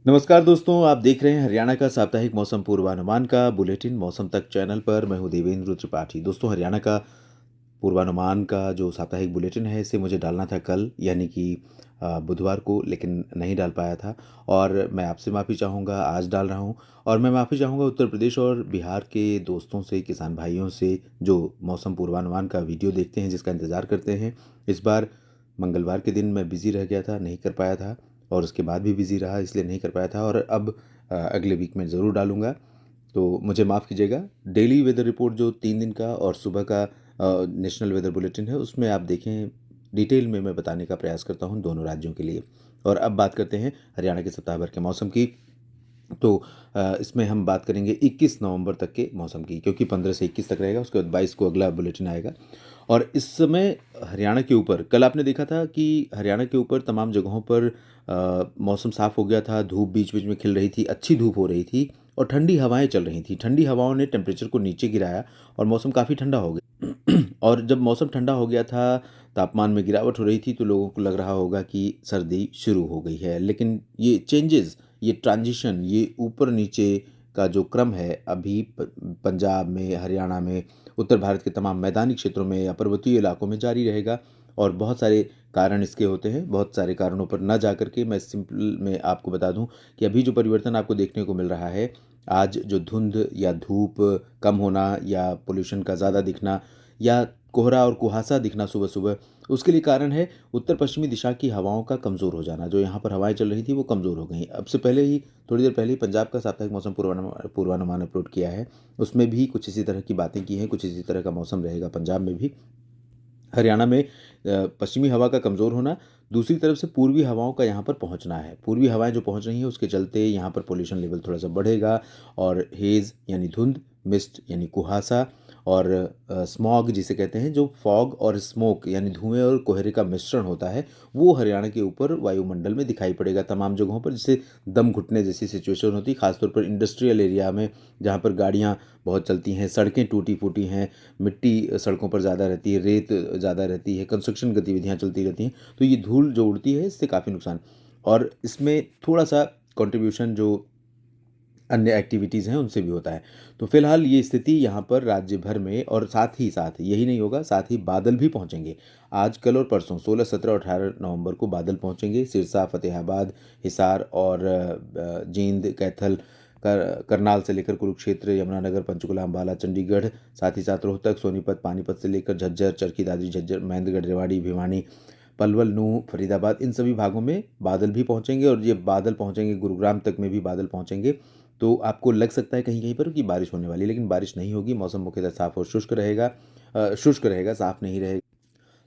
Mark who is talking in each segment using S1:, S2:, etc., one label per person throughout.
S1: नमस्कार दोस्तों, आप देख रहे हैं हरियाणा का साप्ताहिक मौसम पूर्वानुमान का बुलेटिन मौसम तक चैनल पर। मैं हूं देवेंद्र त्रिपाठी। दोस्तों, हरियाणा का पूर्वानुमान का जो साप्ताहिक बुलेटिन है इसे मुझे डालना था कल, यानी कि बुधवार को, लेकिन नहीं डाल पाया था। और मैं आपसे माफ़ी चाहूँगा, आज डाल रहा हूँ। और मैं माफ़ी चाहूँगा उत्तर प्रदेश और बिहार के दोस्तों से, किसान भाइयों से, जो मौसम पूर्वानुमान का वीडियो देखते हैं, जिसका इंतज़ार करते हैं। इस बार मंगलवार के दिन मैं बिज़ी रह गया था, नहीं कर पाया था, और उसके बाद भी बिज़ी रहा, इसलिए नहीं कर पाया था। और अब अगले वीक में ज़रूर डालूँगा, तो मुझे माफ़ कीजिएगा। डेली वेदर रिपोर्ट जो 3 दिन का और सुबह का नेशनल वेदर बुलेटिन है, उसमें आप देखें, डिटेल में मैं बताने का प्रयास करता हूँ दोनों राज्यों के लिए। और अब बात करते हैं हरियाणा के सप्ताह भर के मौसम की। तो इसमें हम बात करेंगे 21 नवंबर तक के मौसम की, क्योंकि 15 से 21 तक रहेगा, उसके बाद 22 को अगला बुलेटिन आएगा। और इस समय हरियाणा के ऊपर, कल आपने देखा था कि हरियाणा के ऊपर तमाम जगहों पर मौसम साफ़ हो गया था, धूप बीच बीच में खिल रही थी, अच्छी धूप हो रही थी, और ठंडी हवाएं चल रही थी। ठंडी हवाओं ने टेम्परेचर को नीचे गिराया और मौसम काफ़ी ठंडा हो गया। और जब मौसम ठंडा हो गया था, तापमान में गिरावट हो रही थी, तो लोगों को लग रहा होगा कि सर्दी शुरू हो गई है। लेकिन ये चेंजेस, ये ट्रांजिशन, ये ऊपर नीचे का जो क्रम है, अभी पंजाब में, हरियाणा में, उत्तर भारत के तमाम मैदानी क्षेत्रों में या पर्वतीय इलाकों में जारी रहेगा। और बहुत सारे कारण इसके होते हैं। बहुत सारे कारणों पर ना जा करके मैं सिंपल में आपको बता दूं कि अभी जो परिवर्तन आपको देखने को मिल रहा है, आज जो धुंध या धूप कम होना, या पोल्यूशन का ज़्यादा दिखना, या कोहरा और कुहासा दिखना सुबह सुबह, उसके लिए कारण है उत्तर पश्चिमी दिशा की हवाओं का कमज़ोर हो जाना। जो यहाँ पर हवाएं चल रही थी वो कमज़ोर हो गई। अब से पहले ही, थोड़ी देर पहले ही, पंजाब का साप्ताहिक मौसम पूर्वानुमान अपलोड किया है। उसमें भी कुछ इसी तरह की बातें की हैं, कुछ इसी तरह का मौसम रहेगा पंजाब में भी। हरियाणा में पश्चिमी हवा का कमज़ोर होना, दूसरी तरफ से पूर्वी हवाओं का यहाँ पर पहुँचना है। पूर्वी हवाएं जो पहुँच रही हैं, उसके चलते यहाँ पर पोल्यूशन लेवल थोड़ा सा बढ़ेगा। और हेज़ यानी धुंध, मिस्ट यानी कुहासा, और स्मॉग जिसे कहते हैं, जो फॉग और स्मोक यानी धुएं और कोहरे का मिश्रण होता है, वो हरियाणा के ऊपर वायुमंडल में दिखाई पड़ेगा तमाम जगहों पर, जिससे दम घुटने जैसी सिचुएशन होती है, खासतौर पर इंडस्ट्रियल एरिया में, जहाँ पर गाड़ियाँ बहुत चलती हैं, सड़कें टूटी फूटी हैं, मिट्टी सड़कों पर ज़्यादा रहती है, रेत ज़्यादा रहती है, कंस्ट्रक्शन गतिविधियाँ चलती रहती हैं, तो ये धूल जो उड़ती है, इससे काफ़ी नुकसान। और इसमें थोड़ा सा कंट्रीब्यूशन जो अन्य एक्टिविटीज़ हैं उनसे भी होता है। तो फिलहाल ये स्थिति यहाँ पर राज्य भर में, और साथ ही साथ यही नहीं होगा, साथ ही बादल भी पहुँचेंगे। आज, कल और परसों 16, 17 और 18 नवंबर को बादल पहुँचेंगे। सिरसा, फतेहाबाद, हिसार और जींद, कैथल, करनाल से लेकर कुरुक्षेत्र, यमुनानगर, पंचकुला, अम्बाला, चंडीगढ़, साथ ही साथ रोहतक, सोनीपत, पानीपत से लेकर झज्जर, चरखी दादरी, झज्जर, महेंद्रगढ़, रेवाड़ी, भिवानी, पलवल, नूंह, फरीदाबाद, इन सभी भागों में बादल भी पहुंचेंगे। और ये बादल पहुंचेंगे, गुरुग्राम तक में भी बादल पहुंचेंगे। तो आपको लग सकता है कहीं कहीं पर कि बारिश होने वाली है, लेकिन बारिश नहीं होगी। मौसम मुख्यतः साफ और शुष्क रहेगा। साफ नहीं रहेगा।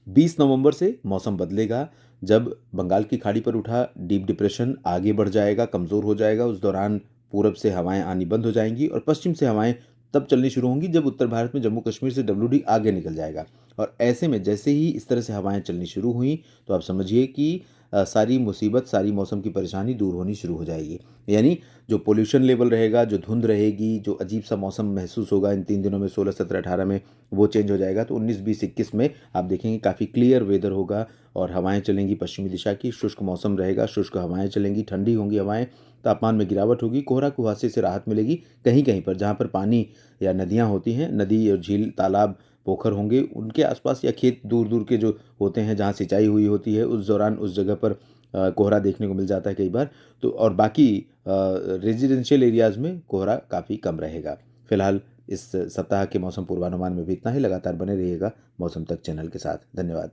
S1: 20 नवंबर से मौसम बदलेगा, जब बंगाल की खाड़ी पर उठा डीप डिप्रेशन आगे बढ़ जाएगा, कमज़ोर हो जाएगा। उस दौरान पूरब से हवाएं आनी बंद हो जाएंगी, और पश्चिम से हवाएं तब चलनी शुरू होंगी जब उत्तर भारत में जम्मू कश्मीर से WD आगे निकल जाएगा। और ऐसे में जैसे ही इस तरह से हवाएं चलनी शुरू हुई, तो आप समझिए कि सारी मुसीबत, सारी मौसम की परेशानी दूर होनी शुरू हो जाएगी। यानी जो पोल्यूशन लेवल रहेगा, जो धुंध रहेगी, जो अजीब सा मौसम महसूस होगा इन 3 दिनों में, 16, 17, 18 में, वो चेंज हो जाएगा। तो 19, 20, 21 में आप देखेंगे काफ़ी क्लियर वेदर होगा, और हवाएं चलेंगी पश्चिमी दिशा की, शुष्क मौसम रहेगा, शुष्क हवाएं चलेंगी, ठंडी होंगी हवाएं, तापमान में गिरावट होगी, कोहरा कुहासे से राहत मिलेगी। कहीं कहीं पर जहाँ पर पानी या नदियाँ होती हैं, नदी और झील, तालाब, पोखर होंगे, उनके आसपास, या खेत दूर दूर के जो होते हैं जहाँ सिंचाई हुई होती है, उस दौरान उस जगह पर कोहरा देखने को मिल जाता है कई बार। तो और बाकी रेजिडेंशियल एरियाज़ में कोहरा काफ़ी कम रहेगा। फिलहाल इस सप्ताह के मौसम पूर्वानुमान में भी इतना ही। लगातार बने रहिएगा मौसम तक चैनल के साथ। धन्यवाद।